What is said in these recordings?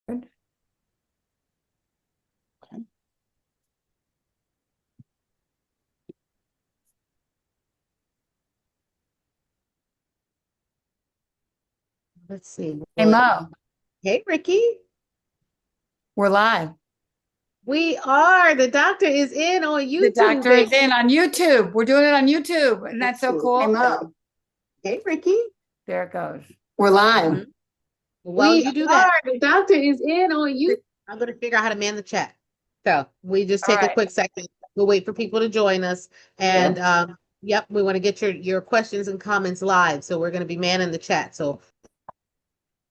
Good. Okay. Let's see. Hey Mo, Hey, Ricky. we're live. We are. The doctor is in on The YouTube, doctor is baby. in on YouTube. We're doing it on YouTube. Isn't that so Hey, cool? Mo. Hey, Ricky. There it goes. We're live. Mhm. While We you do that, are. The doctor is in on YouTube. I'm going to figure out how to man the chat. So we just All take a right. quick second. We'll wait for people to join us. Sure. And yep, we want to get your questions and comments live. So we're going to be manning the chat. So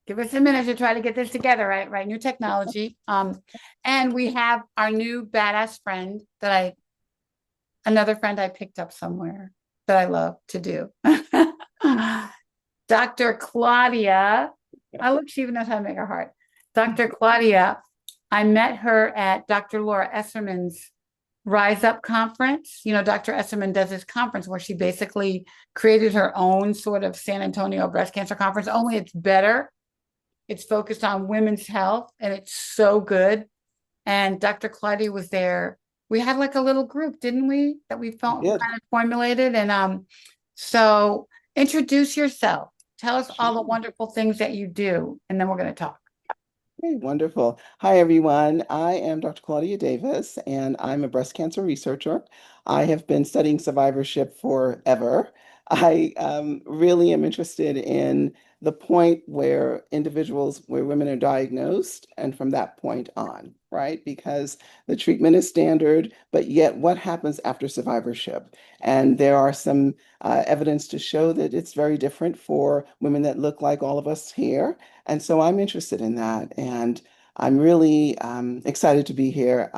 Give us a minute to try to get this together, right? Right. New technology. And we have our new badass friend another friend I picked up somewhere that I love to do. Dr. Claudia. I look, she even knows how to make a heart. Dr. Claudia, I met her at Dr. Laura Esserman's Rise Up conference. You know, Dr. Esserman does this conference where she basically created her own sort of San Antonio breast cancer conference, only it's better. It's focused on women's health and it's so good. And Dr. Claudia was there. We had like a little group, didn't we? That we felt Did. kind of formulated. And so introduce yourself. Tell us all the Sure. wonderful things that you do, and then we're going to talk. Okay, wonderful. Hi, everyone. I am Dr. Claudia Davis, and I'm a breast cancer researcher. I have been studying survivorship forever. I really am interested in the point where women are diagnosed, and from that point on, right? Because the treatment is standard, but yet what happens after survivorship? And there are some evidence to show that it's very different for women that look like all of us here. And so I'm interested in that, and I'm really excited to be here.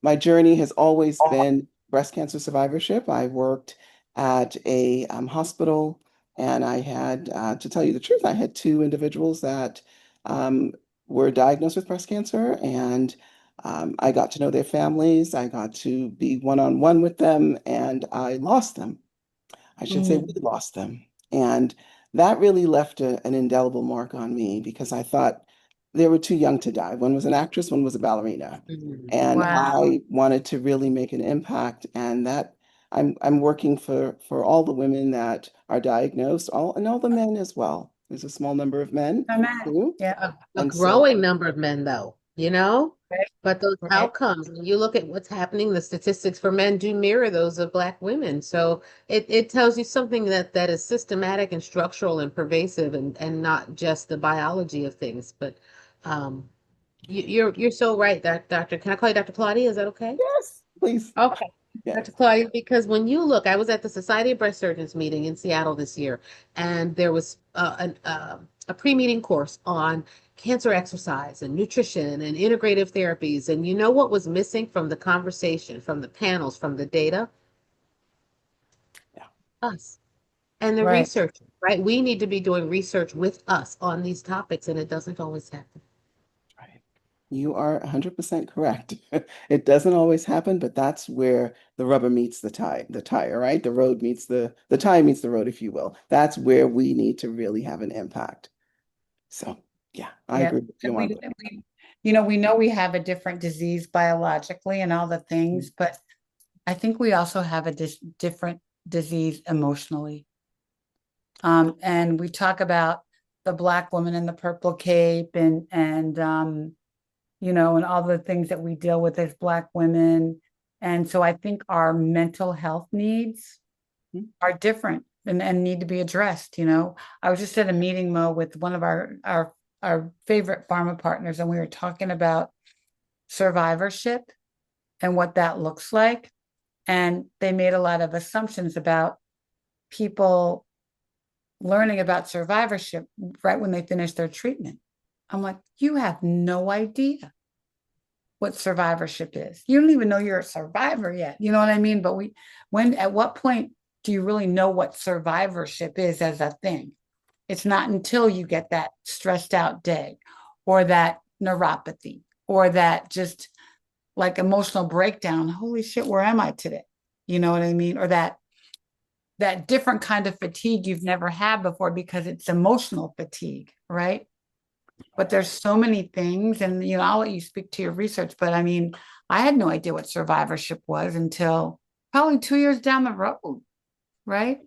My journey has always been breast cancer survivorship. I worked at a hospital, and I had, to tell you the truth, I had two individuals that um, were diagnosed with breast cancer, and I got to know their families. I got to be one-on-one with them, and I lost them. I should say we Mm. lost them. And that really left an indelible mark on me because I thought they were too young to die. One was an actress, one was a ballerina. And Wow. I wanted to really make an impact. And that I'm working for all the women that are diagnosed, all the men as well. There's a small number of men I'm at. too. Yeah. a And so growing number of men, though, you know? Right. But those Right. outcomes, when you look at what's happening, the statistics for men do mirror those of Black women. So it tells you something that is systematic and structural and pervasive and not just the biology of things. But um, you're so right, Doctor. Can I call you Dr. Claudia? Is that okay? yes, please. Okay. Yes. Dr. Claudia, because when you look, I was at the Society of Breast Surgeons meeting in Seattle this year, and there was a pre-meeting course on cancer exercise and nutrition and integrative therapies. And you know what was missing from the conversation, from the panels, from the data? Yeah. Us and the Right. research, right? We need to be doing research with us on these topics, and it doesn't always happen. Right. You are 100% correct. It doesn't always happen, but that's where the rubber meets the tire, right? The road meets the tire meets the road, if you will. That's where we need to really have an impact. So, yeah, I Yeah. agree with you And on we, that. and we, we know we have a different disease biologically and all the things, but I think we also have a different disease emotionally. And we talk about the Black woman in the purple cape and all the things that we deal with as Black women. And so I think our mental health needs Mhm. are different and need to be addressed. I was just at a meeting, Mo, with one of our favorite pharma partners, and we were talking about survivorship and what that looks like. And they made a lot of assumptions about people learning about survivorship right when they finish their treatment. I'm like, you have no idea what survivorship is. You don't even know you're a survivor yet. You know what I mean? But at what point do you really know what survivorship is as a thing? It's not until you get that stressed out day or that neuropathy or that just like emotional breakdown. Holy shit, where am I today? You know what I mean? Or that different kind of fatigue you've never had before because it's emotional fatigue, right? But there's so many things, and I'll let you speak to your research, but I mean, I had no idea what survivorship was until probably 2 years down the road, right?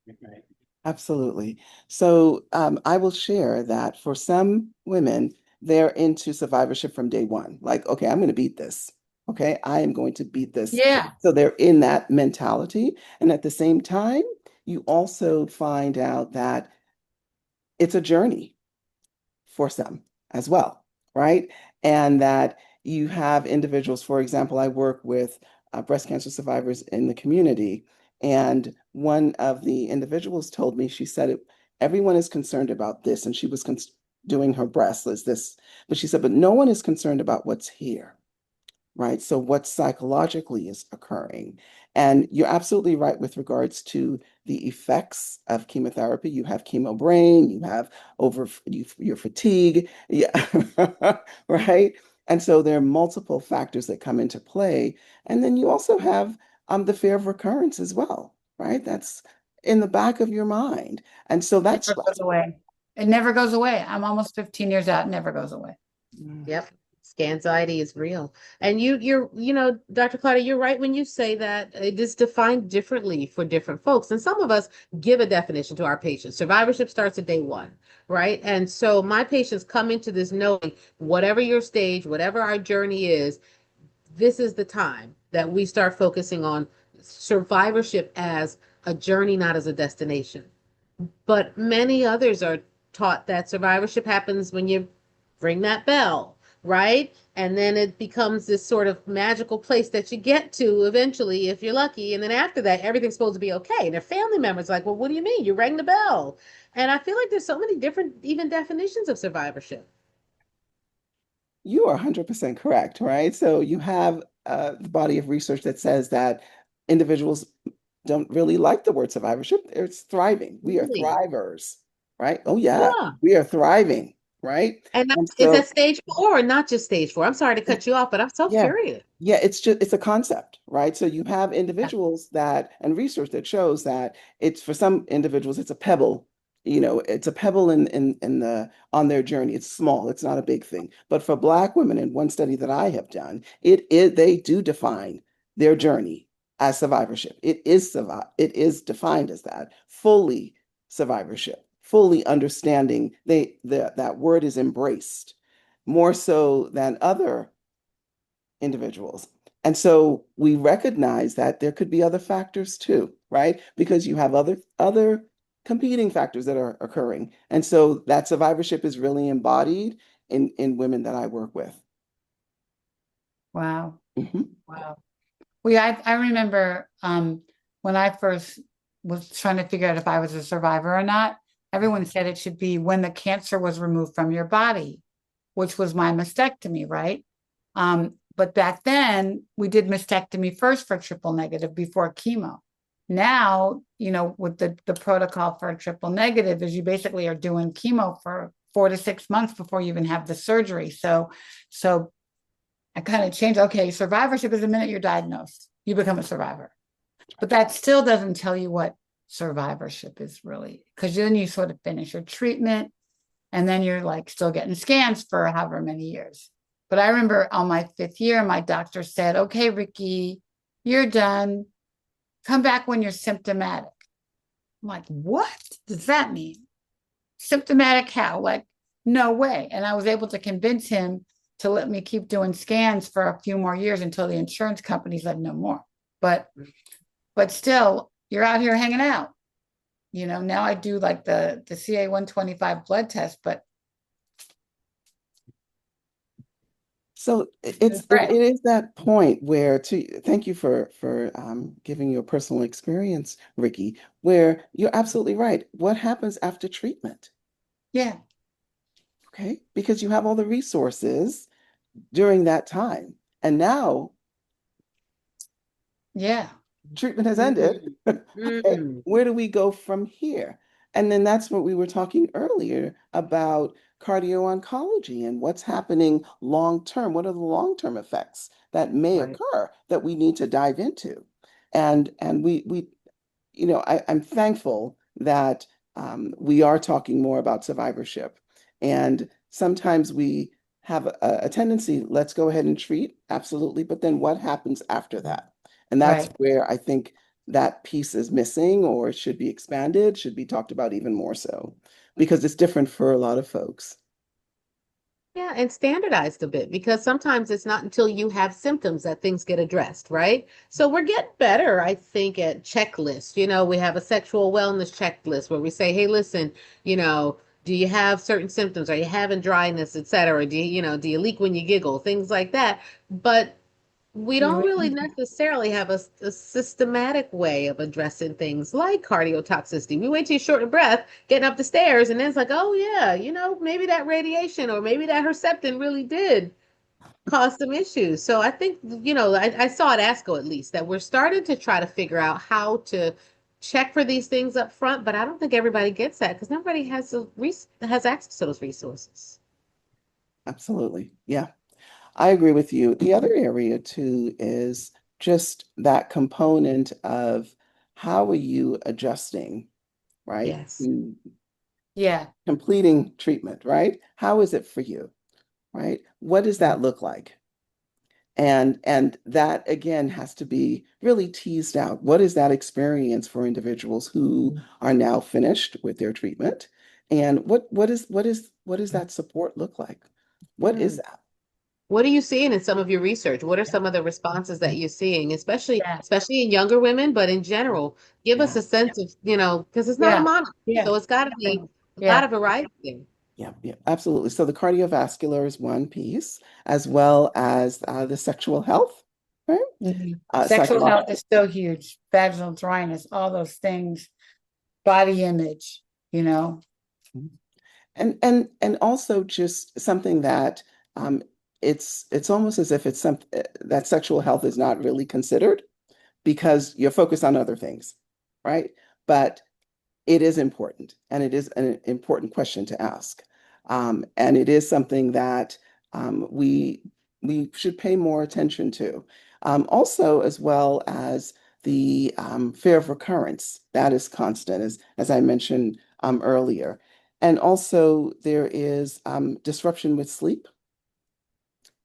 Right. Absolutely. So I will share that for some women, they're into survivorship from day one. Like, okay, I'm going to beat this. Okay, I am going to beat this. Yeah. So they're in that mentality. And at the same time, you also find out that it's a journey for some as well, right? And that you have individuals, for example, I work with breast cancer survivors in the community, and one of the individuals told me, she said, everyone is concerned about this, and she was doing her breast as this, but she said, but no one is concerned about what's here, right? So what psychologically is occurring. And you're absolutely right with regards to the effects of chemotherapy. You have chemo brain, you have your fatigue, yeah, right? And so there are multiple factors that come into play. And then you also have the fear of recurrence as well, right? That's in the back of your mind. And so that's Never goes away. It never goes away. I'm almost 15 years out, it never goes away. Yep. Scanxiety is real. And Dr. Claudia, you're right when you say that it is defined differently for different folks. And some of us give a definition to our patients. Survivorship starts at day one, right? And so my patients come into this knowing whatever your stage, whatever our journey is, this is the time that we start focusing on survivorship as a journey, not as a destination. But many others are taught that survivorship happens when you ring that bell, right? And then it becomes this sort of magical place that you get to eventually if you're lucky. And then after that, everything's supposed to be okay. And their family members like, well, what do you mean? You rang the bell. And I feel like there's so many different even definitions of survivorship. You are 100% correct, right? So you have the body of research that says that individuals don't really like the word survivorship. It's thriving. We are Really? thrivers, right? Oh, yeah, Yeah. we are thriving, right? And And is that so stage four or not just stage four? I'm sorry to cut you off, but I'm so yeah. curious. Yeah, it's a concept, right? So you have Yeah. individuals that and research that shows that it's for some individuals it's a pebble, it's a pebble in the on their journey. It's small, it's not a big thing. But for Black women, in one study that I have done, it is they do define their journey as survivorship. It is defined as that, fully survivorship, fully understanding that word is embraced more so than other individuals. And so we recognize that there could be other factors too, right? Because you have other competing factors that are occurring. And so that survivorship is really embodied in women that I work with. Wow. Mhm. Wow. I remember when I first was trying to figure out if I was a survivor or not, everyone said it should be when the cancer was removed from your body, which was my mastectomy, right? But back then we did mastectomy first for triple negative before chemo. Now, with the protocol for a triple negative is you basically are doing chemo for 4 to 6 months before you even have the surgery. So I kind of changed. Okay, survivorship is the minute you're diagnosed, you become a survivor. But that still doesn't tell you what survivorship is really, because then you sort of finish your treatment and then you're like still getting scans for however many years. But I remember on my 5th year, my doctor said, okay, Ricky, you're done. Come back when you're symptomatic. I'm like, what does that mean? Symptomatic how? Like, no way. And I was able to convince him to let me keep doing scans for a few more years until the insurance company said no more. But but still, you're out here hanging out. Now I do like the CA 125 blood test, but So it's it right. is that point where to thank you for giving your personal experience, Ricky, where you're absolutely right. What happens after treatment? Yeah, Okay, because you have all the resources during that time. And now yeah. treatment has ended. Mm, Okay, mm, where do we go from here? And then that's what we were talking earlier about cardio-oncology and what's happening long term. What are the long-term effects that may right. occur that we need to dive into? And we I'm thankful that we are talking more about survivorship. And sometimes we have a tendency, let's go ahead and treat, absolutely, but then what happens after that? And that's Right. where I think that piece is missing or should be expanded, should be talked about even more so, because it's different for a lot of folks. Yeah, and standardized a bit because sometimes it's not until you have symptoms that things get addressed, right? So we're getting better, I think, at checklists. We have a sexual wellness checklist where we say, hey, listen, do you have certain symptoms? Are you having dryness, et cetera? Do you leak when you giggle? Things like that. But we don't really necessarily have a systematic way of addressing things like cardiotoxicity. We wait till you're short of breath, getting up the stairs, and then it's like, oh yeah, maybe that radiation or maybe that Herceptin really did cause some issues. So I think, I saw at ASCO at least that we're starting to try to figure out how to check for these things up front, but I don't think everybody gets that because nobody has access to those resources. Absolutely. Yeah, I agree with you. The other area too is just that component of how are you adjusting, right? Yes. To Yeah. completing treatment, right? How is it for you, right? What does that look like? And that again has to be really teased out. What is that experience for individuals who are now finished with their treatment? And what does that support look like? What is Mm. that? What are you seeing in some of your research? What are some of the responses that you're seeing, especially Yeah. especially in younger women, but in general, give us Yeah, a sense of, because it's not a Yeah. monolith, Yeah. so it's got to be a lot Yeah. of variety there. yeah, yeah, absolutely. So the cardiovascular is one piece, as well as the sexual health, right? Mhm. Sexual health Psychological. is so huge. Vaginal dryness, all those things, body image, you know. And also just something that um, it's almost as if it's some that sexual health is not really considered because you're focused on other things, right? But it is important, and it is an important question to ask. And it is something that we should pay more attention to. Also, as well as the fear of recurrence, that is constant, as I mentioned earlier. And also, there is disruption with sleep.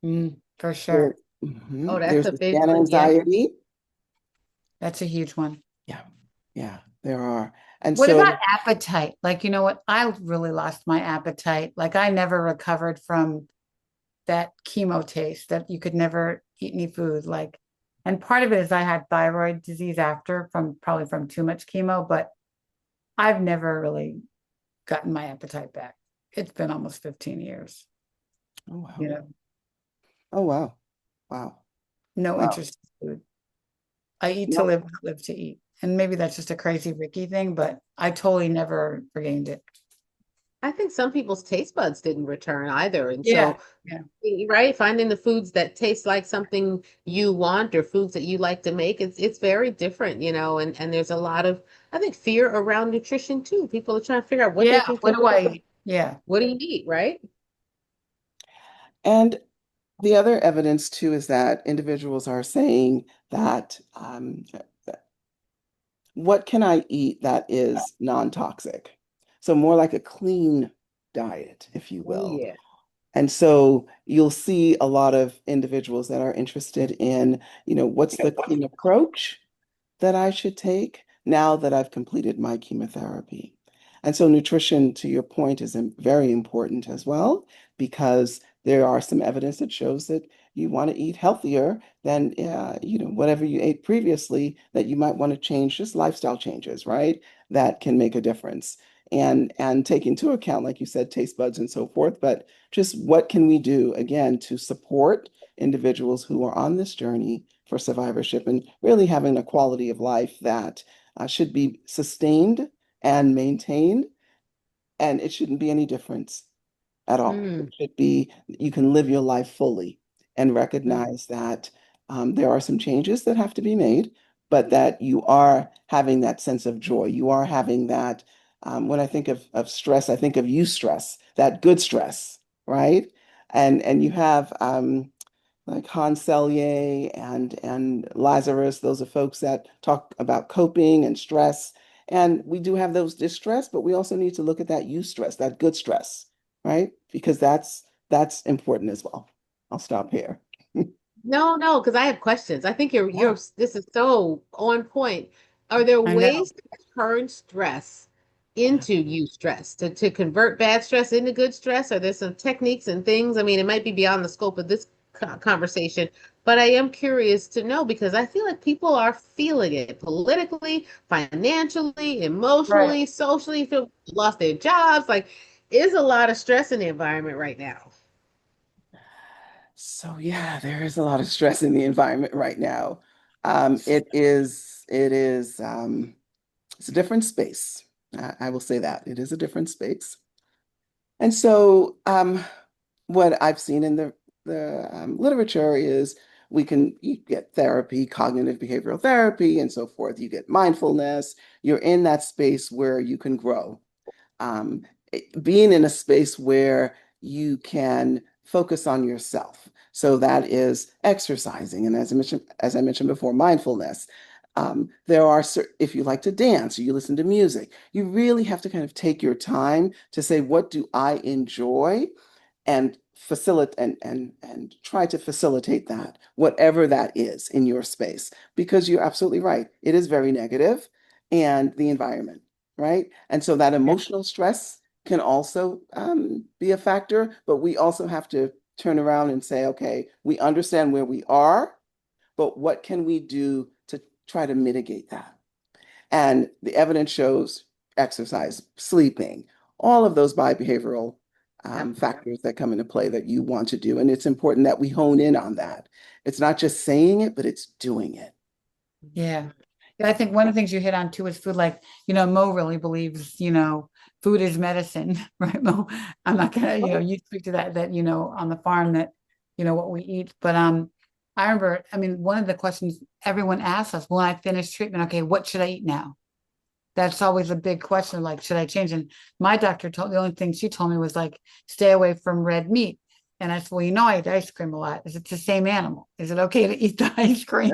For There, sure. Oh, that's there's a the big scan one. Yeah. anxiety. That's a huge one. Yeah, yeah, there are. And What about so, appetite? Like, you know what? I really lost my appetite. Like, I never recovered from that chemo taste that you could never eat any food. Like, and part of it is I had thyroid disease after from probably from too much chemo, but I've never really gotten my appetite back. It's been almost 15 years, oh you wow, know, oh wow, wow, no wow. interest in food. I eat to No, live, not live to eat. And maybe that's just a crazy Ricky thing, but I totally never regained it. I think some people's taste buds didn't return either. And Yeah. so, Yeah. right, finding the foods that taste like something you want or foods that you like to make, it's very different, and there's a lot of, I think, fear around nutrition too. People are trying to figure out what they Yeah. can What do control. I eat? Yeah. What do you eat, right? and the other evidence too is that individuals are saying that what can I eat that is non-toxic? So more like a clean diet, if you Oh will. yeah. And so you'll see a lot of individuals that are interested in, what's the clean approach that I should take now that I've completed my chemotherapy. And so nutrition, to your point, is very important as well, because there are some evidence that shows that you want to eat healthier than whatever you ate previously, that you might want to change, just lifestyle changes, right? That can make a difference. And take into account, like you said, taste buds and so forth, but just what can we do again to support individuals who are on this journey for survivorship and really having a quality of life that should be sustained and maintained, and it shouldn't be any difference at all. It Mm. should be you can live your life fully and Mm. recognize that there are some changes that have to be made, but that you are having that sense of joy. You are having that. When I think of stress, I think of eustress, that good stress, right? And you have like Hans Selye and Lazarus. Those are folks that talk about coping and stress. And we do have those distress, but we also need to look at that eustress, that good stress, right? because that's important as well. I'll stop here. No, because I have questions. I think Yeah, this is so on point. Are there I know. ways to turn stress into stress, to convert bad stress into good stress? Are there some techniques and things? I mean, it might be beyond the scope of this conversation, but I am curious to know because I feel like people are feeling it politically, financially, Right. emotionally, socially, feel lost their jobs. Like, is a lot of stress in the environment right now. So yeah, there is a lot of stress in the environment right now. It's a different space. I will say that it is a different space. And so, what I've seen in the literature is you get therapy, cognitive behavioral therapy, and so forth. You get mindfulness. You're in that space where you can grow. um, Being in a space where you can focus on yourself. So that is exercising, and as I mentioned before, mindfulness. If you like to dance or you listen to music, you really have to kind of take your time to say, what do I enjoy? And facilitate and try to facilitate that, whatever that is in your space, because you're absolutely right. It is very negative, and the environment, right? And so that Yeah. emotional stress can also be a factor, but we also have to turn around and say, okay, we understand where we are, but what can we do to try to mitigate that? And the evidence shows exercise, sleeping, all of those behavioral Yep. factors that come into play that you want to do. And it's important that we hone in on that. It's not just saying it, but it's doing it. Yeah. Yeah, I think one of the things you hit on too is food. Like, Mo really believes, food is medicine, right, Mo? I'm not gonna, you speak to that, on the farm that, what we eat. But I remember, I mean, one of the questions everyone asks us when I finish treatment, okay, what should I eat now? That's always a big question, like, should I change? And my doctor the only thing she told me was like, stay away from red meat. And I said, well, I eat ice cream a lot. Is it the same animal? Is it okay to eat the ice cream?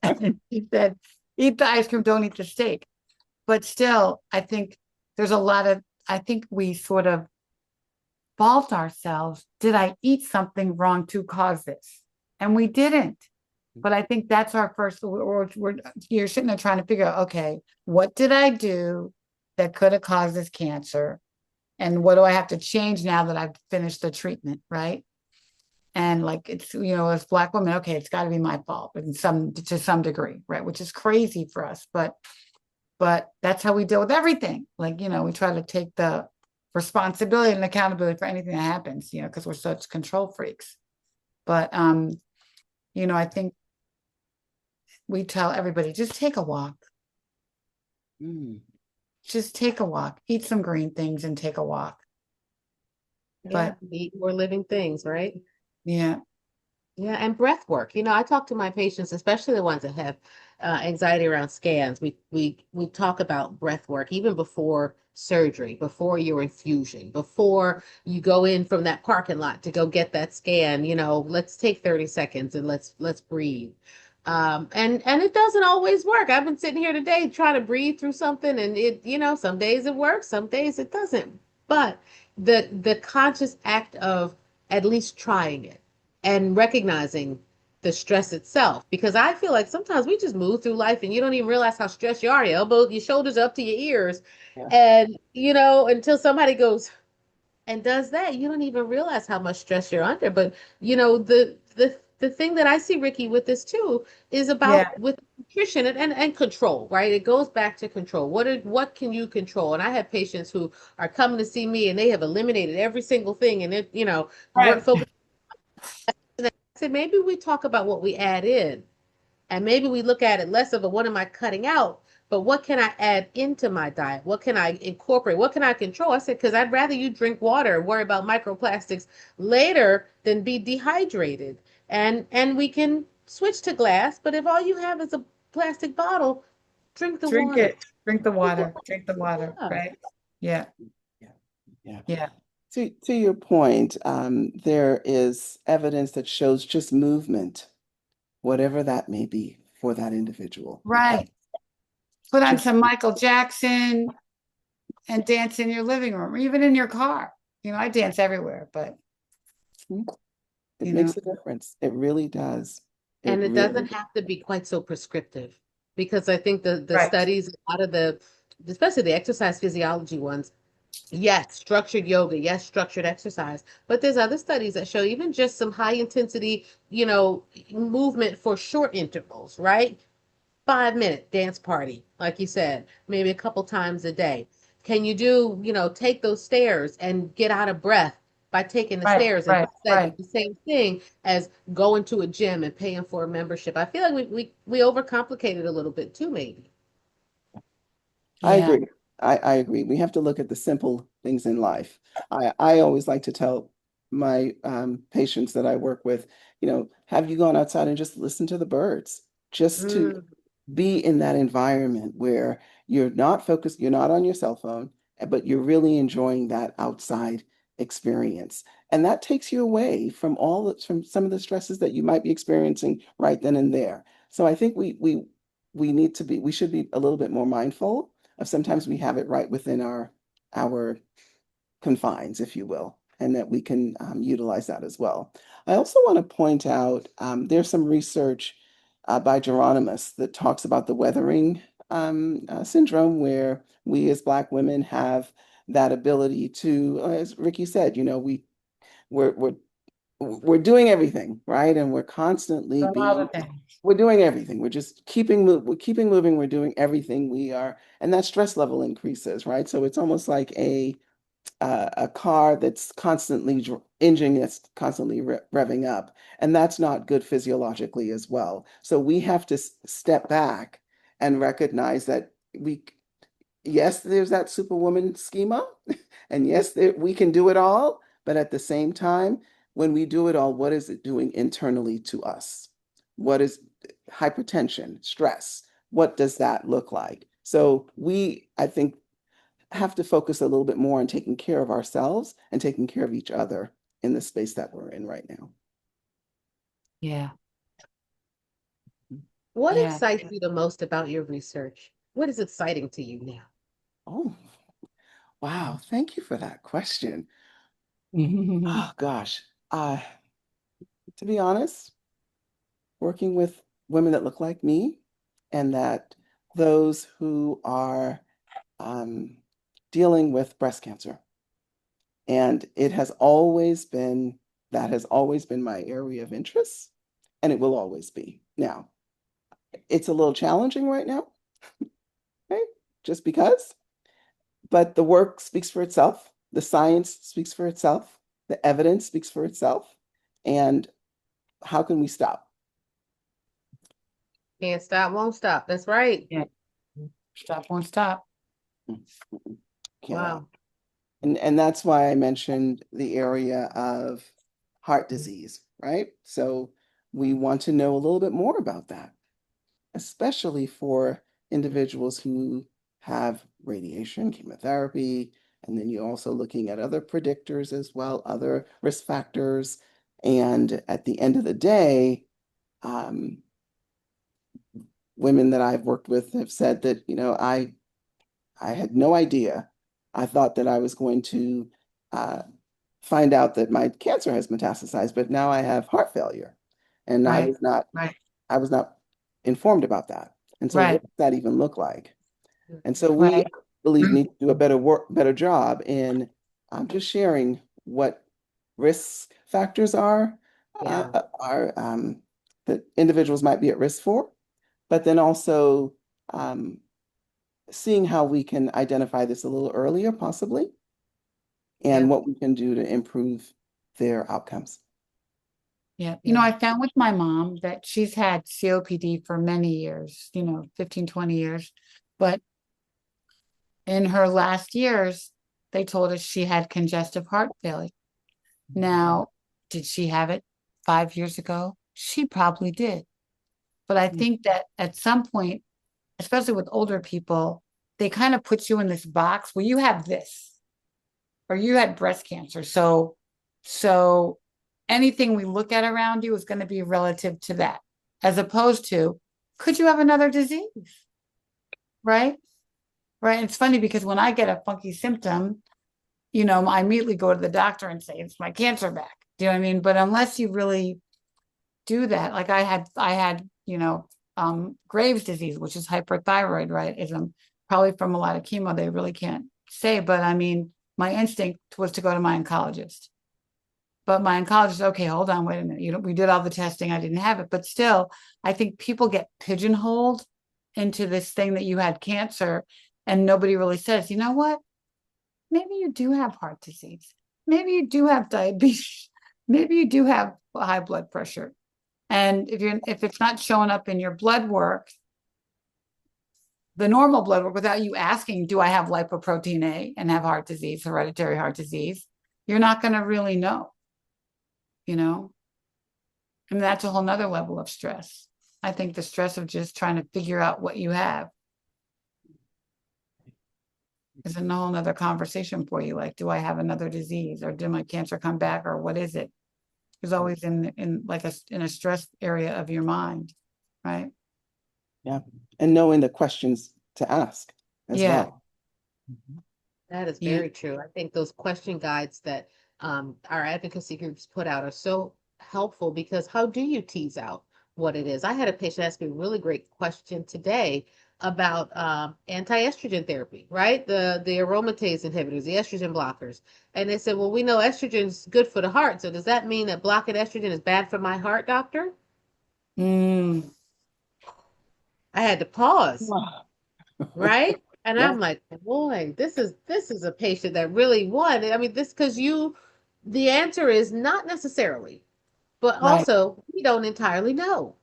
And she said, eat the ice cream, don't eat the steak. But still, I think there's I think we sort of fault ourselves. Did I eat something wrong to cause this? And we didn't. But I think that's our first, you're sitting there trying to figure out, okay, what did I do that could have caused this cancer? And what do I have to change now that I've finished the treatment, right? And like it's, as Black women, okay, it's got to be my fault to some degree, right? Which is crazy for us, but that's how we deal with everything. Like, we try to take the responsibility and accountability for anything that happens, because we're such control freaks. But I think we tell everybody just take a walk. Mm, Just take a walk. Eat some green things and take a walk. Yeah, But eat more living things, right? yeah, Yeah, and breath work. I talk to my patients, especially the ones that have anxiety around scans. We talk about breath work even before surgery, before your infusion, before you go in from that parking lot to go get that scan. Let's take 30 seconds and let's breathe. And it doesn't always work. I've been sitting here today trying to breathe through something, and some days it works, some days it doesn't. But the conscious act of at least trying it and recognizing the stress itself. Because I feel like sometimes we just move through life and you don't even realize how stressed you are. Your elbows, your shoulders up to your ears. yeah. And, until somebody goes and does that, you don't even realize how much stress you're under. But, the thing that I see, Ricky, with this too, is yeah, about with nutrition and control, right? It goes back to control. What can you control? And I have patients who are coming to see me and they have eliminated every single thing and it, work right. focus. I said, maybe we talk about what we add in, and maybe we look at it less of a what am I cutting out, but what can I add into my diet? What can I incorporate? What can I control? I said, because I'd rather you drink water and worry about microplastics later than be dehydrated. And we can switch to glass, but if all you have is a plastic bottle, drink the Drink water. it. Drink the Drink water. water. Drink the water. Yeah. Right. Yeah. Yeah. Yeah. Yeah. To your point, there is evidence that shows just movement, whatever that may be for that individual. Right. Put on Just some Michael Jackson and dance in your living room, or even in your car. I dance everywhere, but It you makes know, a difference. It really does. It And it really, doesn't have to be quite so prescriptive because I think the right, studies, a lot of especially the exercise physiology ones, yes, structured yoga, yes, structured exercise, but there's other studies that show even just some high intensity, movement for short intervals, right? 5 minute dance party, like you said, maybe a couple times a day. Can you do, take those stairs and get out of breath by taking the right, stairs? And right, that's that right. the same thing as going to a gym and paying for a membership. I feel like we overcomplicate it a little bit too, maybe. I Yeah, agree. I agree. We have to look at the simple things in life. I always like to tell my patients that I work with, have you gone outside and just listen to the birds, just to Mm, be in that environment where you're not focused, you're not on your cell phone, but you're really enjoying that outside experience. And that takes you away from from some of the stresses that you might be experiencing right then and there. So I think we should be a little bit more mindful of sometimes we have it right within our confines, if you will, and that we can utilize that as well. I also want to point out there's some research by Geronimus that talks about the weathering syndrome, where we as Black women have that ability to, as Ricky said, we're we're we're doing everything, right? And we're constantly from all the being, things. we're doing everything. We're just we're keeping moving. We're doing everything we are, and that stress level increases, right? So it's almost like a car that's constantly engine that's constantly revving up, and that's not good physiologically as well. So we have to step back and recognize that yes, there's that superwoman schema, and yes, we can do it all, but at the same time, when we do it all, what is it doing internally to us? What is hypertension, stress? What does that look like? So I think, have to focus a little bit more on taking care of ourselves and taking care of each other in the space that we're in right now. Yeah, what yeah. excites you the most about your research? What is exciting to you now? Oh, wow. Thank you for that question. Oh, gosh. To be honest, working with women that look like me and that those who are um, dealing with breast cancer. And that has always been my area of interest, and it will always be. Now, it's a little challenging right now, okay? Just because, but the work speaks for itself. The science speaks for itself. The evidence speaks for itself. And how can we stop? Can't stop, won't stop. That's right. Yeah, stop won't stop. Cannot. Wow. And that's why I mentioned the area of heart disease, right? So we want to know a little bit more about that, especially for individuals who have radiation, chemotherapy, and then you're also looking at other predictors as well, other risk factors. And at the end of the day, um, women that I've worked with have said that, I had no idea. I thought that I was going to uh, find out that my cancer has metastasized, but now I have heart failure. And Right, right, I was not informed about that. And so what right, does that even look like? And so we, right. I believe, need to do a better job in just sharing what risk factors Yeah. are that individuals might be at risk for, but then also um, seeing how we can identify this a little earlier, possibly, Yeah. and what we can do to improve their outcomes. Yeah. Yeah. I found with my mom that she's had COPD for many years, 15, 20 years. But in her last years, they told us she had congestive heart failure. Now, did she have it 5 years ago? She probably did. But I think that at some point, especially with older people, they kind of put you in this box where you have this or you had breast cancer. So anything we look at around you is going to be relative to that, as opposed to, could you have another disease? Right? Right. It's funny because when I get a funky symptom, I immediately go to the doctor and say, it's my cancer back. Do you know what I mean? But unless you really do that, like I had, Graves' disease, which is hyperthyroid, right? Is probably from a lot of chemo. They really can't say, but I mean, my instinct was to go to my oncologist. But my oncologist, okay, hold on, wait a minute. We did all the testing. I didn't have it, but still, I think people get pigeonholed into this thing that you had cancer, and nobody really says, you know what? Maybe you do have heart disease. Maybe you do have diabetes. Maybe you do have high blood pressure. And if it's not showing up in your blood work, the normal blood work, without you asking, do I have lipoprotein A and have heart disease, hereditary heart disease, you're not going to really know, you know? And that's a whole nother level of stress. I think the stress of just trying to figure out what you have is a whole nother conversation for you. Like, do I have another disease, or did my cancer come back, or what is it? It's always in a stress area of your mind, right? Yeah. And knowing the questions to ask as Yeah. well. That is Yeah. very true. I think those question guides that our advocacy groups put out are so helpful, because how do you tease out what it is? I had a patient ask me a really great question today about anti-estrogen therapy, right? The aromatase inhibitors, the estrogen blockers. And they said, well, we know estrogen is good for the heart. So does that mean that blocking estrogen is bad for my heart, doctor? Mm, I had to pause. Wow. Right? And Yeah, I'm like, boy, this is a patient that really won. I mean, this because the answer is not necessarily, but right. also we don't entirely know.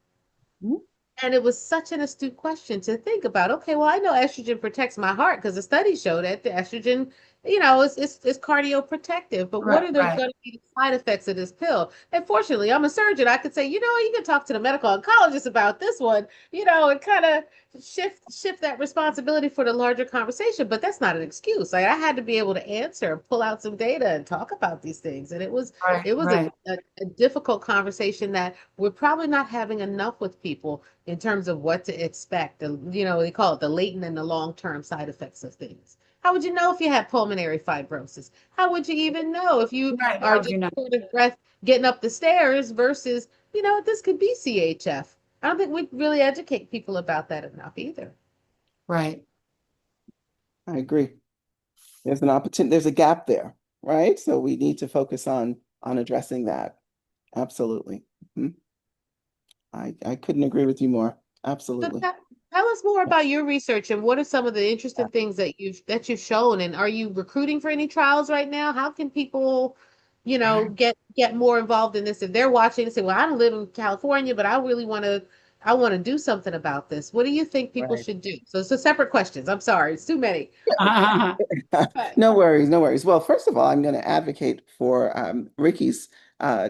mhm, And it was such an astute question to think about. Okay, well, I know estrogen protects my heart because the study showed that the estrogen, it's cardioprotective. But what Right. are the Right. going to be the side effects of this pill? And fortunately, I'm a surgeon. I could say, you can talk to the medical oncologist about this one, and kind of shift that responsibility for the larger conversation. But that's not an excuse. Like, I had to be able to answer, pull out some data, and talk about these things. And it was Right. it was a, Right. a difficult conversation that we're probably not having enough with people in terms of what to expect. They call it the latent and the long-term side effects of things. How would you know if you had pulmonary fibrosis? How would you even know if you Right. are How would just you know? short of breath getting up the stairs versus, this could be CHF? I don't think we really educate people about that enough either. Right. I agree. There's an opportunity, there's a gap there, right? So we need to focus on addressing that. Absolutely. Mhm. I couldn't agree with you more. So Absolutely. tell us more about your research and what are some of the interesting things that you've shown, and are you recruiting for any trials right now? How can people, get more involved in this if they're watching and say, "Well, I don't live in California, but I want to do something about this." What do you think people Right. should do? So it's a separate questions. I'm sorry, it's too many. But No worries, no worries. Well, first of all, I'm going to advocate for Ricky's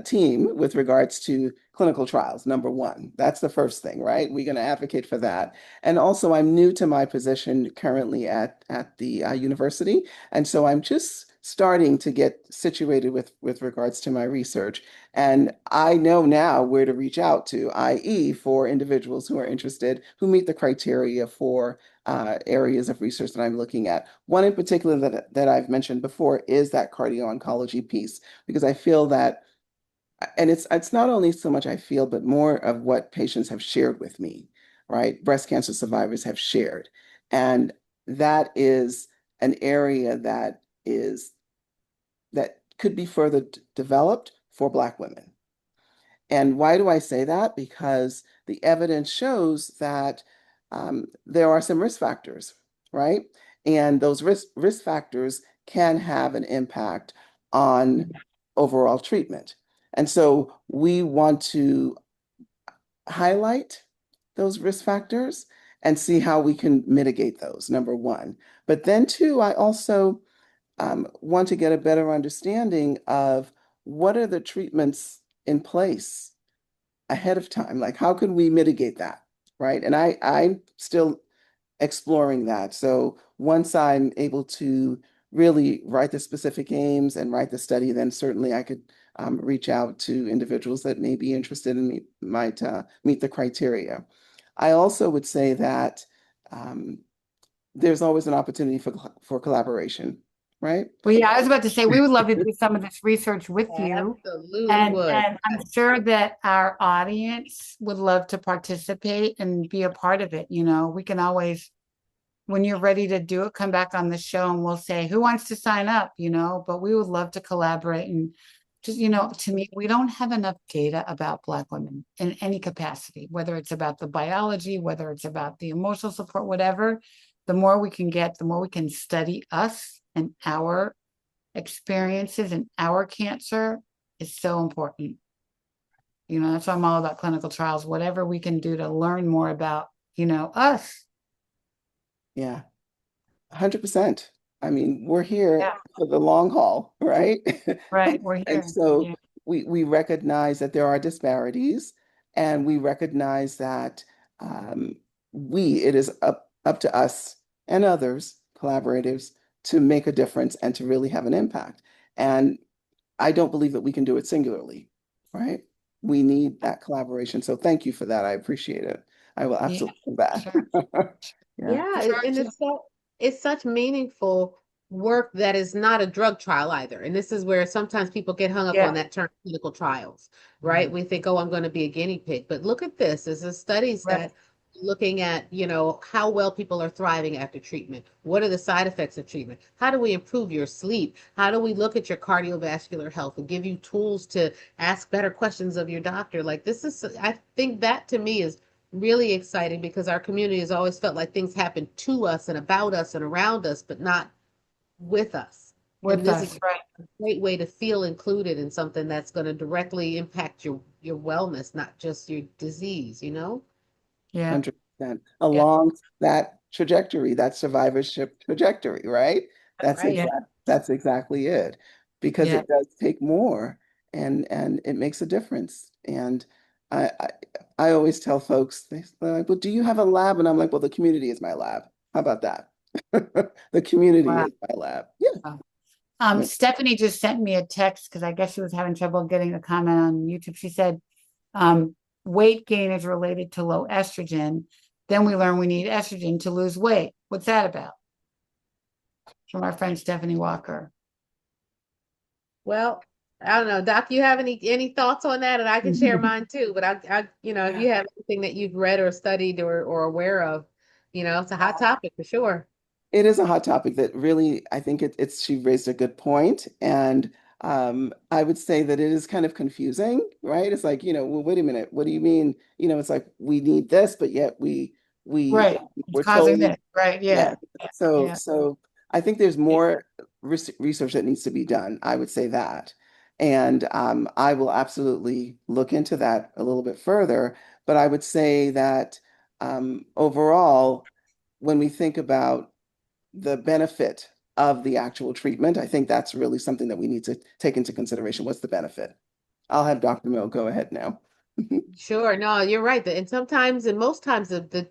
team with regards to clinical trials. Number one, that's the first thing, right? We're going to advocate for that. And also, I'm new to my position currently at the university, and so I'm just starting to get situated with regards to my research. And I know now where to reach out to, i.e., for individuals who are interested, who meet the criteria for areas of research that I'm looking at. One in particular that I've mentioned before is that cardio-oncology piece, because I feel that, and it's not only so much I feel, but more of what patients have shared with me, right? Breast cancer survivors have shared. And that is an area that could be further developed for Black women. And why do I say that? Because the evidence shows that there are some risk factors, right? And those risk factors can have an impact on overall treatment. And so we want to highlight those risk factors and see how we can mitigate those, number one. But then, two, I also want to get a better understanding of what are the treatments in place ahead of time. Like, how can we mitigate that? Right. And I'm still exploring that. So once I'm able to really write the specific aims and write the study, then certainly I could reach out to individuals that may be interested and might meet the criteria. I also would say that there's always an opportunity for collaboration, right? Well, yeah, I was about to say, we would love to do some of this research with you. Absolutely And would. I'm sure that our audience would love to participate and be a part of it. You know, we can always, when you're ready to do it, come back on the show and we'll say, who wants to sign up, you know, but we would love to collaborate. And just, you know, to me, we don't have enough data about Black women in any capacity, whether it's about the biology, whether it's about the emotional support, whatever. The more we can get, the more we can study us and our experiences and our cancer is so important. You know, that's why I'm all about clinical trials, whatever we can do to learn more about, you know, us. Yeah, 100%. I mean, we're here Yeah, for the long haul, right? right. We're And here. so Yeah. we recognize that there are disparities, and we recognize that um, it is up to us and others, collaborators, to make a difference and to really have an impact. And I don't believe that we can do it singularly, right? We need that collaboration. So thank you for that. I appreciate it. I will Yeah. absolutely do that. Sure. Yeah. Yeah, Sure. and it's such meaningful work that is not a drug trial either. And this is where sometimes people get hung up Yeah. on that term clinical trials, right? Mhm. We think, oh, I'm going to be a guinea pig. But look at this. This is studies Right. that looking at, how well people are thriving after treatment. What are the side effects of treatment? How do we improve your sleep? How do we look at your cardiovascular health and give you tools to ask better questions of your doctor? Like this is, I think that to me is really exciting because our community has always felt like things happen to us and about us and around us, but not with us. And With this is us. Right. a great way to feel included in something that's going to directly impact your wellness, not just your disease, you know? Yeah. 100% Yeah. along that trajectory, that survivorship trajectory, right? Right. Yeah. That's exactly it. Because Yeah. it does take more and it makes a difference. And I, I I always tell folks, they're like, well, do you have a lab? And I'm like, well, the community is my lab. How about that? The community Wow. is my lab. Yeah. Yeah. Stephanie just sent me a text because I guess she was having trouble getting a comment on YouTube. She said, weight gain is related to low estrogen. Then we learn we need estrogen to lose weight. What's that about? From our friend Stephanie Walker. Well, I don't know, Doc, you have any thoughts on that? And I can share mine too, but if Yeah. you have anything that you've read or studied or aware of, it's a hot topic for sure. It is a hot topic that really, I think she raised a good point. And I would say that it is kind of confusing, right? It's like, well, wait a minute, what do you mean? It's like we need this, but yet we Right. It's we're causing told, this. Right. yeah. Yeah. So Yeah. so I think there's more research that needs to be done. I would say that. And I will absolutely look into that a little bit further. But I would say that overall, when we think about the benefit of the actual treatment, I think that's really something that we need to take into consideration. What's the benefit? I'll have Dr. Mill go ahead now. Sure. No, you're right. And sometimes, and most times, the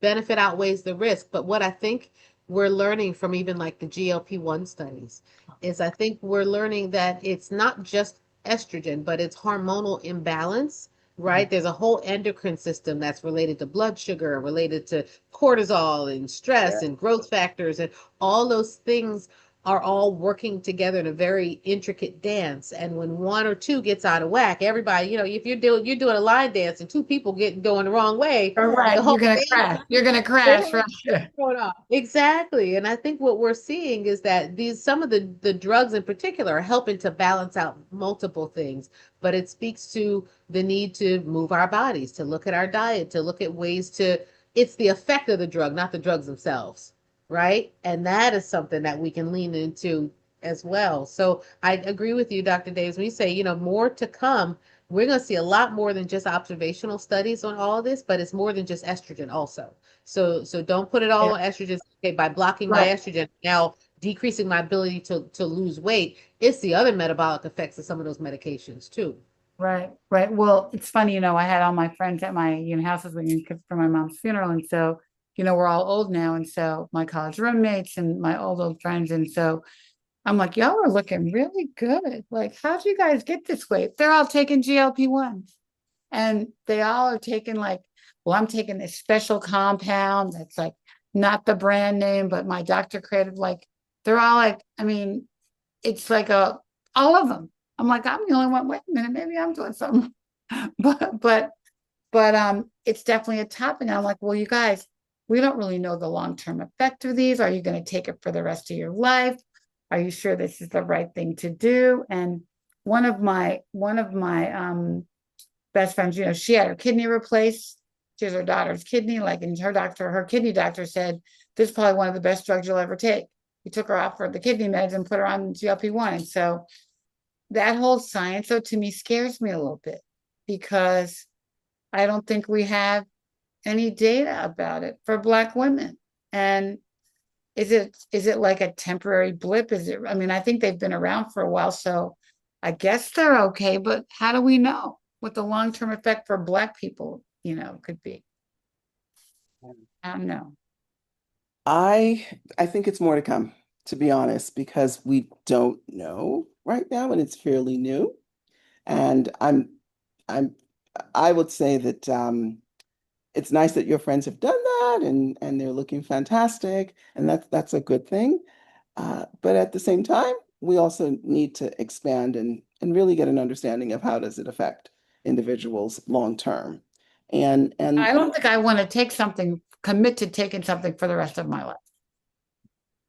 benefit outweighs the risk. But what I think we're learning from even like the GLP-1 studies is I think we're learning that it's not just estrogen, but it's hormonal imbalance, right? There's a whole endocrine system that's related to blood sugar, related to cortisol and stress Yeah. and growth factors, and all those things are all working together in a very intricate dance. And when one or two gets out of whack, everybody, if you're doing a line dance and two people get going the wrong way, All the right. You're whole gonna dance crash. You're gonna is crash. Right. going off. Exactly. And I think what we're seeing is that some of the drugs in particular are helping to balance out multiple things, but it speaks to the need to move our bodies, to look at our diet, to look at ways to it's the effect of the drug, not the drugs themselves, right? And that is something that we can lean into as well. So I agree with you, Dr. Davis, when you say, more to come. We're going to see a lot more than just observational studies on all of this, but it's more than just estrogen also. So don't put it all Yeah. on estrogen. Okay, by blocking my Right. estrogen, now decreasing my ability to lose weight. It's the other metabolic effects of some of those medications too. Right, right. Well, it's funny, I had all my friends at my, houses for my mom's funeral. And so, we're all old now. And so my college roommates and my old friends. And so I'm like, y'all are looking really good. Like, how'd you guys get this weight? They're all taking GLP-1s and they all are taking like, well, I'm taking this special compound that's like not the brand name, but my doctor created like They're all like, I mean, it's like all of them. I'm like, I'm the only one. Wait a minute, maybe I'm doing something. But it's definitely a topic. And I'm like, well, you guys, we don't really know the long-term effect of these. Are you going to take it for the rest of your life? Are you sure this is the right thing to do? And one of my best friends, she had her kidney replaced. She has her daughter's kidney, like, and her kidney doctor said, this is probably one of the best drugs you'll ever take. He took her off for the kidney meds and put her on GLP-1. And so that whole science, though, to me scares me a little bit because I don't think we have any data about it for Black women. And is it like a temporary blip? I mean, I think they've been around for a while, so I guess they're okay, but how do we know what the long-term effect for Black people, could be? I don't know. I think it's more to come, to be honest, because we don't know right now and it's fairly new. And I'm I would say that it's nice that your friends have done that and they're looking fantastic, and that's a good thing. But at the same time, we also need to expand and really get an understanding of how does it affect individuals long term. And I don't think I want to commit to taking something for the rest of my life,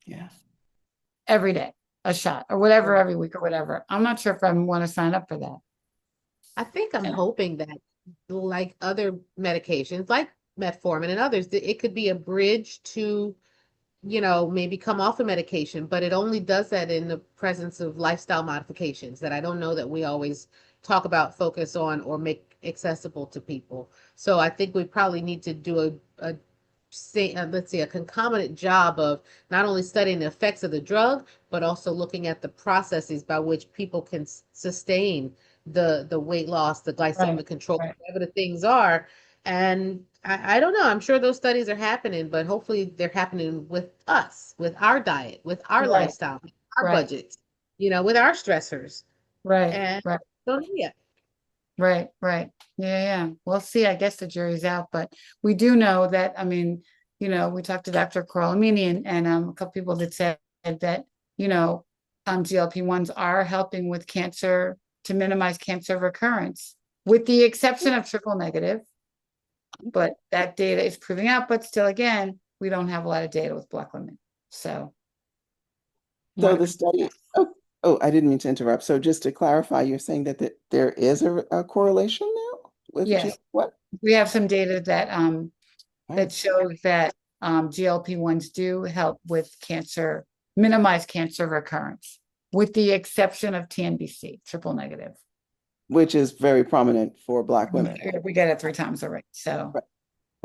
yeah. every day, a shot or whatever, every week or whatever. I'm not sure if I want to sign up for that. I think I'm And hoping that, like other medications, like metformin and others, that it could be a bridge to, maybe come off a medication, but it only does that in the presence of lifestyle modifications that I don't know that we always talk about, focus on, or make accessible to people. So I think we probably need to do a say, let's see, a concomitant job of not only studying the effects of the drug, but also looking at the processes by which people can sustain the weight loss, the right, glycemic control, right, whatever the things are. And I don't know. I'm sure those studies are happening, but hopefully they're happening with us, with our diet, with our right, lifestyle, with our right, budgets, with our stressors. right, And right. don't know yet. Right, right. Yeah, yeah. We'll see. I guess the jury's out, but we do know that, I mean, we talked to Dr. Coralmini and a couple people that said that, GLP-1s are helping with cancer to minimize cancer recurrence, with the exception of triple negative. But that data is proving out, but still, again, we don't have a lot of data with Black women. So more So to the come. study, I didn't mean to interrupt. So just to clarify, you're saying that there is a correlation now with Yes, what? we have some data that Nice. shows that GLP-1s do help with cancer, minimize cancer recurrence, with the exception of TNBC, triple negative. Which is very prominent for Black women. We get it 3 times already. So, Right.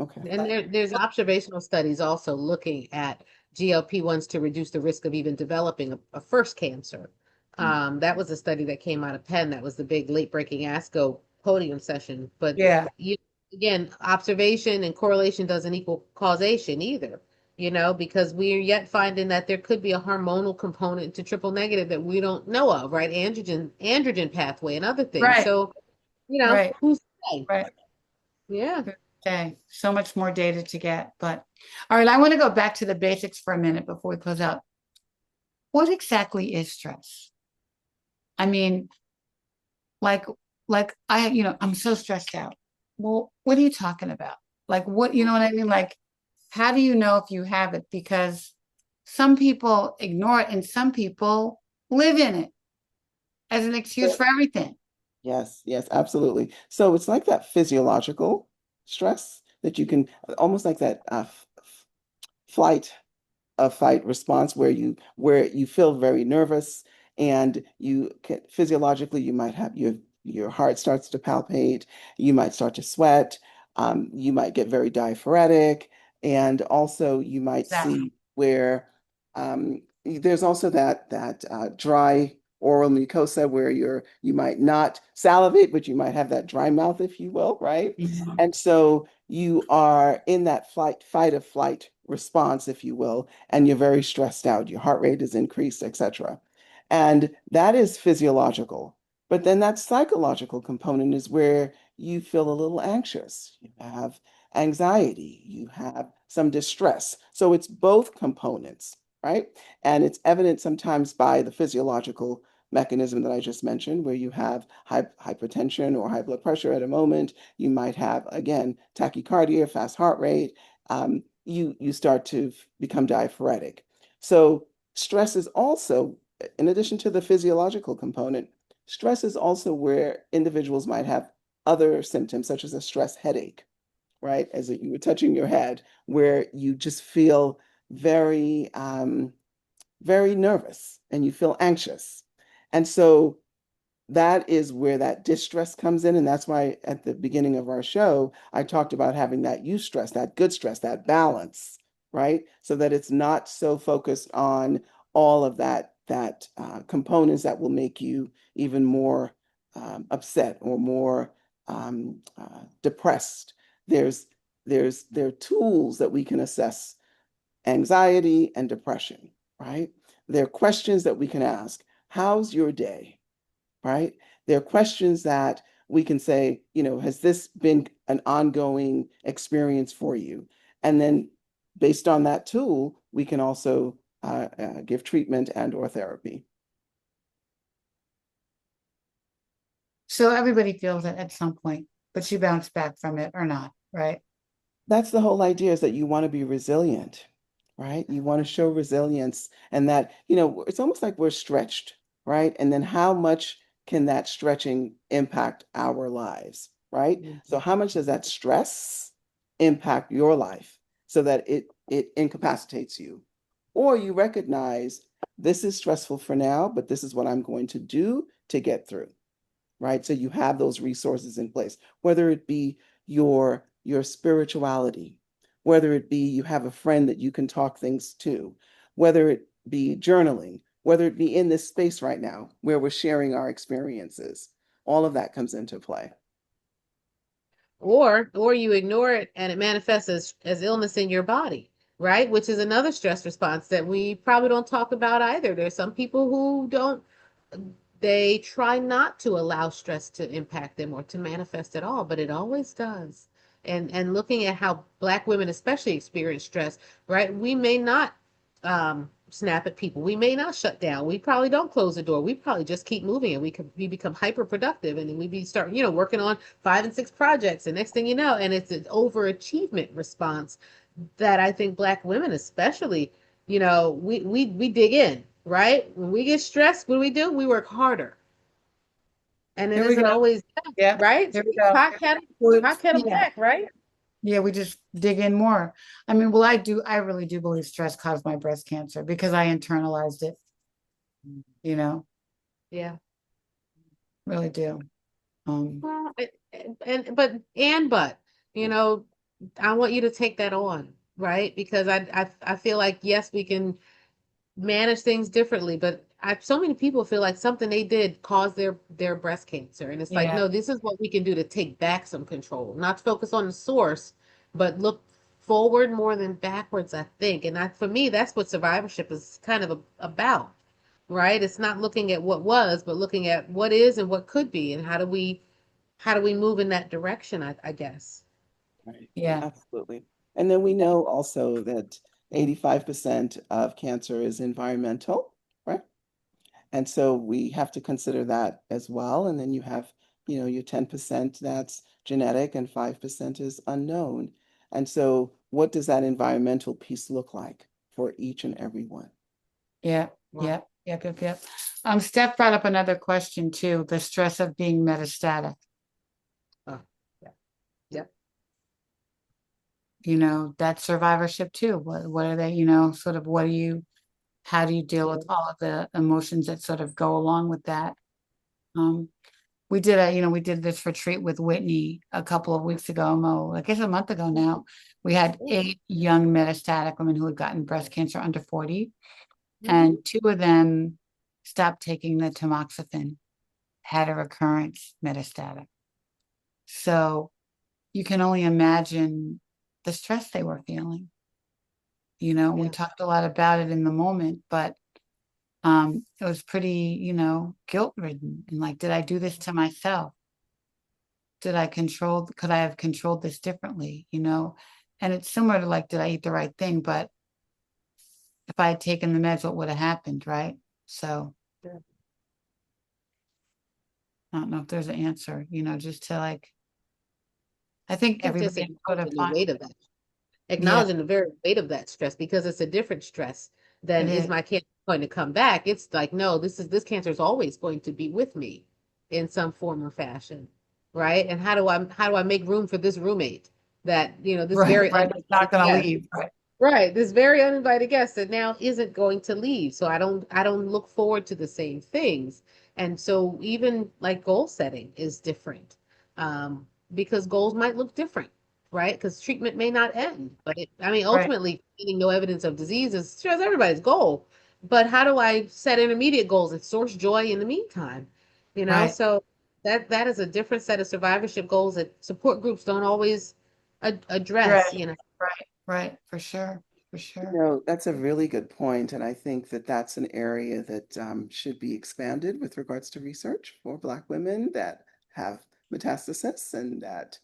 Okay. And there's observational studies also looking at GLP-1s to reduce the risk of even developing a first cancer. That was a study that came out of Penn. That was the big late-breaking ASCO podium session. But yeah, you, again, observation and correlation doesn't equal causation either, because we are yet finding that there could be a hormonal component to triple negative that we don't know of, right? Androgen pathway and other things. right, So, right, who's to say? right. Yeah. Okay, so much more data to get. But all right, I want to go back to the basics for a minute before we close out. What exactly is stress? I mean, like, I'm so stressed out. Well, what are you talking about? Like, what, you know what I mean? Like, how do you know if you have it? Because some people ignore it and some people live in it as an excuse for everything. Yes, yes, absolutely. So it's like that physiological stress that you can almost like that flight a fight response where you feel very nervous and you can physiologically you might have your heart starts to palpate, you might start to sweat, you might get very diaphoretic, and also you might Exactly. see where there's also that dry oral mucosa where you might not salivate, but you might have that dry mouth, if you will, right? Mhm. And so you are in that fight or flight response, if you will, and you're very stressed out. Your heart rate is increased, etc. And that is physiological. But then that psychological component is where you feel a little anxious. You have anxiety, you have some distress. So it's both components, right? And it's evident sometimes by the physiological mechanism that I just mentioned, where you have hypertension or high blood pressure at a moment. You might have, again, tachycardia, fast heart rate. You start to become diaphoretic. So stress is also, in addition to the physiological component, stress is also where individuals might have other symptoms, such as a stress headache, right? As you were touching your head, where you just feel very, very nervous and you feel anxious. And so that is where that distress comes in. And that's why at the beginning of our show, I talked about having that eustress, that good stress, that balance, right? So that it's not so focused on all of that components that will make you even more upset or more depressed. There's there are tools that we can assess anxiety and depression, right? There are questions that we can ask. How's your day? Right? There are questions that we can say, has this been an ongoing experience for you? And then based on that tool, we can also give treatment and or therapy. So everybody feels it at some point, but you bounce back from it or not, right? That's the whole idea, is that you want to be resilient, right? You want to show resilience, and that, it's almost like we're stretched, right? And then how much can that stretching impact our lives, right? So Mhm. how much does that stress impact your life so that it incapacitates you? Or you recognize, this is stressful for now, but this is what I'm going to do to get through, right? So you have those resources in place, whether it be your spirituality, whether it be you have a friend that you can talk things to, whether it be journaling, whether it be in this space right now where we're sharing our experiences. All of that comes into play. Or you ignore it and it manifests as illness in your body, right? Which is another stress response that we probably don't talk about either. There's some people who don't, they try not to allow stress to impact them or to manifest at all, but it always does. And looking at how Black women especially experience stress, right? We may not snap at people. We may not shut down. We probably don't close the door. We probably just keep moving, and we become hyper productive, and then start working on 5 and 6 projects. And next thing you know, and it's an overachievement response that I think Black women especially, we dig in, right? When we get stressed, what do? We work harder. And it Here we isn't go. always Yeah, right. here we go. Hot kettle, Well, hot kettle yeah, black, right? yeah, we just dig in more. I mean, well, I really do believe stress caused my breast cancer because I internalized it, you know, Yeah. really do. Um, Well, but you know, I want you to take that on, right? Because I feel like yes, we can manage things differently, but so many people feel like something they did caused their breast cancer, and it's like, yeah, no, this is what we can do to take back some control, not focus on the source, but look forward more than backwards, I think. And for me, that's what survivorship is kind of about, right? It's not looking at what was, but looking at what is and what could be, and how do we move in that direction, I guess. Right. yeah, Absolutely. And then we know also that 85% of cancer is environmental, right? And so we have to consider that as well. And then you have, your 10% that's genetic and 5% is unknown. And so what does that environmental piece look like for each and every one? yeah, Wow. yeah, yep, yep, yep. Steph brought up another question too, the stress of being metastatic. Oh, yeah. Yep. That survivorship too. What are they, sort of how do you deal with all of the emotions that sort of go along with that? Um, we did this retreat with Whitney a couple of weeks ago, I guess a month ago now. We had 8 young metastatic women who had gotten breast cancer under 40, Mm-hmm. and 2 of them stopped taking the tamoxifen, had a recurrence metastatic. So you can only imagine the stress they were feeling. We Yeah. talked a lot about it in the moment, but it was pretty, guilt ridden. And like, did I do this to myself? Could I have controlled this differently? And it's similar to like, did I eat the right thing? But if I had taken the meds, what would have happened, right? So Yeah. I don't know if there's an answer, just to like, I think I think just everybody sort of acknowledging the find, weight of that, yeah, acknowledging the very weight of that stress, because it's a different stress it than is is. my cancer going to come back. It's like, no, this cancer is always going to be with me in some form or fashion, right? And how do I make room for this roommate that, this Right, very right. It's not uninvited gonna guest. leave, right? Right, this very uninvited guest that now isn't going to leave. So I don't look forward to the same things. And so even like goal setting is different. Because goals might look different, right? Because treatment may not end. But I mean, Right, ultimately, getting no evidence of disease is sure everybody's goal. But how do I set intermediate goals and source joy in the meantime? right, So that is a different set of survivorship goals that support groups don't always right, address. right, for sure, for You sure. know, that's a really good point, and I think that that's an area that should be expanded with regards to research for Black women that have metastasis, and that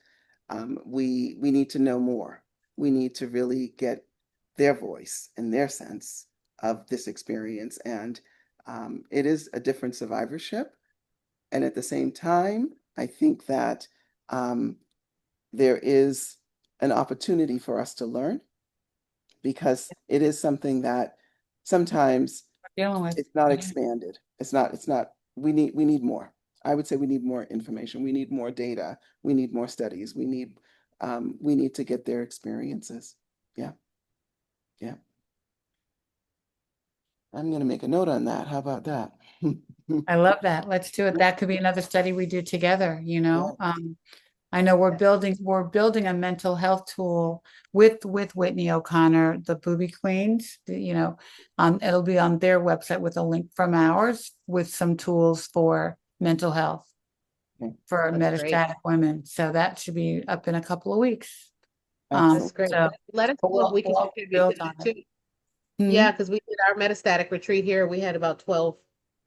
we need to know more. We need to really get their voice and their sense of this experience, and it is a different survivorship. And at the same time, I think that um, there is an opportunity for us to learn because it is something that sometimes Dealing with, it's not yeah, expanded. It's not, we need more. I would say we need more information. We need more data. We need more studies. We need to get their experiences. Yeah, yeah. I'm gonna make a note on that. How about that? I love that. Let's do it. That could be another study we do together, Yeah. I know we're building a mental health tool with Whitney O'Connor, the Booby Queens, it'll be on their website with a link from ours with some tools for mental health Okay. for That's great. metastatic women. So that should be up in a couple of weeks. That's Excellent. great. So Let us but know if we'll, we can we'll contribute to build on that it. too. Hmm? Yeah, because we did our metastatic retreat here. We had about 12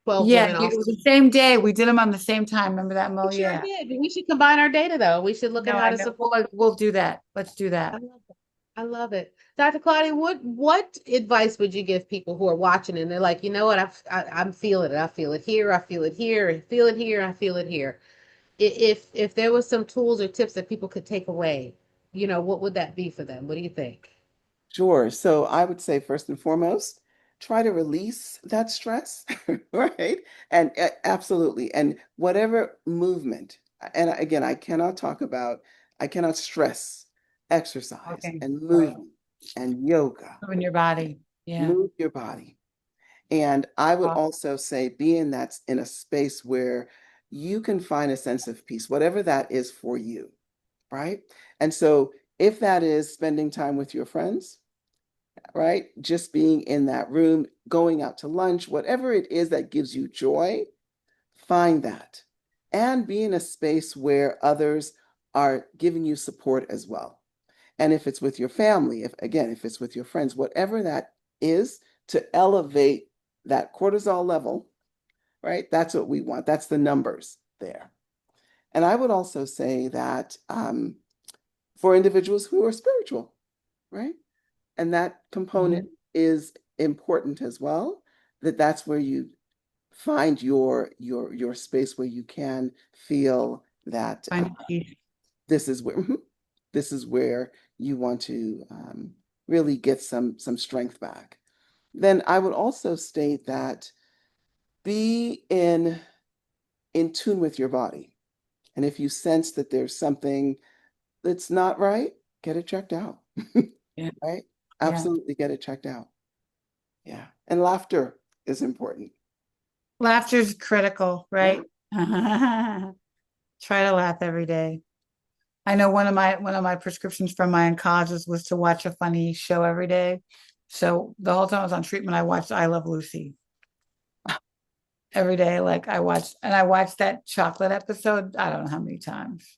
Yeah, women it also. was the same day. We did them on the same time. Remember that, Mo? We sure Yeah. did. We should combine our data though. We should look No, at how I to know. support. We'll do that. Let's do I that. love it. I love it. Dr. Claudia, what advice would you give people who are watching and they're like, you know what, I'm feeling it. I feel it here. I feel it here. I feel it here. I feel it here. If there was some tools or tips that people could take away, what would that be for them? What do you think? Sure. So I would say first and foremost, try to release that stress, right? And absolutely. And whatever movement, and again, I cannot stress exercise Okay. and Right. movement and yoga. Moving your body. Yeah. Move your body. And I would Awesome. also say be in a space where you can find a sense of peace, whatever that is for you, right? And so if that is spending time with your friends, right? Just being in that room, going out to lunch, whatever it is that gives you joy, find that. And be in a space where others are giving you support as well. And if it's with your family, if it's with your friends, whatever that is to elevate that cortisol level, right? That's what we want. That's the numbers there. And I would also say that for individuals who are spiritual, right? And that component Mhm. is important as well, that's where you find your space where you can feel that Find peace. this is where this is where you want to really get some strength back. Then I would also state that be in tune with your body. And if you sense that there's something that's not right, get it checked out. Yeah. Right? Yeah. Absolutely get it checked out. Yeah. And laughter is important. Laughter's critical, Yeah. right? Try to laugh every day. I know one of my prescriptions from my oncologist was to watch a funny show every day. So the whole time I was on treatment, I watched I Love Lucy every day. Like I watched that chocolate episode, I don't know how many times,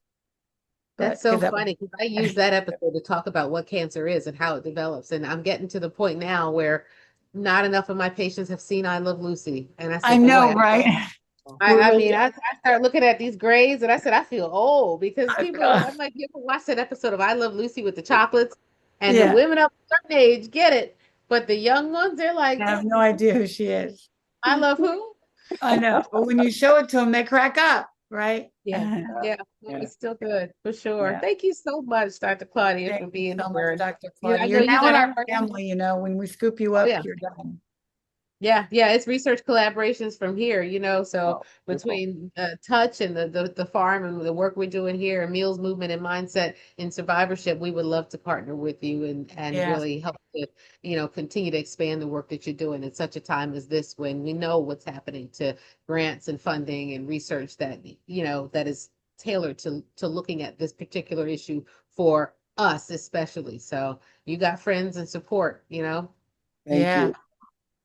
but That's so because that was funny because I use that episode to talk about what cancer is and how it develops. And I'm getting to the point now where not enough of my patients have seen I Love Lucy. And I I said, boy, know, right? I, We're I really mean, I started looking at these grades and I said, I feel old because people are like, I'm like, you ever watch that episode of I Love Lucy with the chocolates? And the yeah. women of a certain age get it. But the young ones, they're like, I have no idea who she is. I love who? I know, but when you show it to them, they crack up, right? Yeah, yeah, Yeah. it's still good for sure. Yeah. Thank you so much, Dr. Claudia, Thank for you being so much, here. And, Dr. you know, Claudia. I know You're you now in got our our heart. family, you know, when we scoop you Oh up, yeah. you're done. Yeah, yeah, it's research collaborations from here, you know. So Oh, beautiful. between Touch and the farm and the work we're doing here, and Meals Movement and Mindset in Survivorship, we would love to partner with you and Yeah, really help to, you know, continue to expand the work that you're doing at such a time as this, when we know what's happening to grants and funding and research that, you know, that is tailored to looking at this particular issue for us especially. So you got friends and support, you know. Thank yeah, you.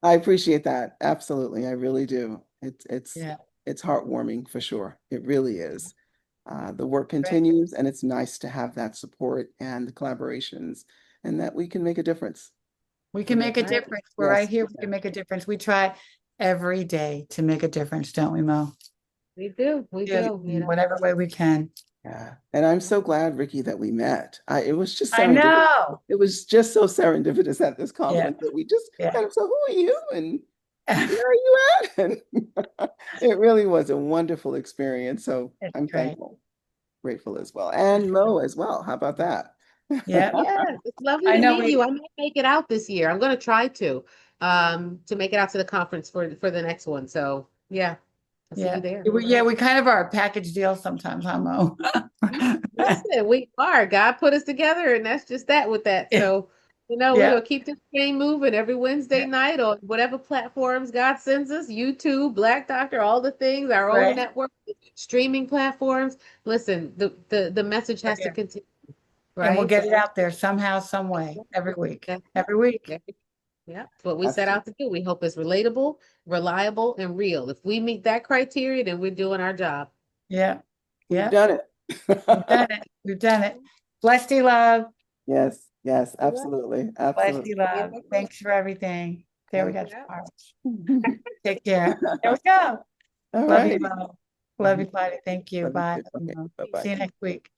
I appreciate that. Absolutely. I really do. yeah. It's heartwarming for sure. It really is. The work Great. continues, and it's nice to have that support and the collaborations, and that we can make a difference. We can make That's a right. difference. We're right Yes. here. We can make a difference. We try every day to make a difference, don't we, Mo? We Yeah, do, you in know. whatever way we can. Yeah. And I'm so glad, Ricky, that we met. It was just I serendipitous. know. It was just so serendipitous at this Yeah, conference that we just yeah. kind of said, who are you? And where are you at? And it really was a wonderful experience. So It's I'm great. thankful, grateful as well. And Mo as well. How about that? Yeah, Yes, it's lovely I to know meet you. I may make it out this year. I'm going to try to make it out to the conference for the next one. So yeah, I'll see you yeah. there. We kind of are a package deal sometimes, huh, Mo? Listen, we are. God put us together, and that's just that with that. Yeah, So, you know, we're yeah, gonna keep this train moving every Wednesday yeah, night on whatever platforms God sends us, YouTube, Black Doctor, all the things, our own right. network, streaming platforms. Listen, the message We're has to here. continue, And we'll right? get it out there somehow, some way, every week. Every week. Yeah, yeah. What we set out Absolutely. to do. We hope it's relatable, reliable, and real. If we meet that criteria, then we're doing our job. Yeah, We've yeah. done it. We've done it. We've done it. Bless you, love. Yes, yes, All right. absolutely. Bless Absolutely. you, love. Thanks for everything. There we Thank got Yeah. hearts. you. Take care. There we go. All Love you, right. love. Love you, Clyde. Thank you. Love you Bye. too. Okay, See you bye-bye. next week.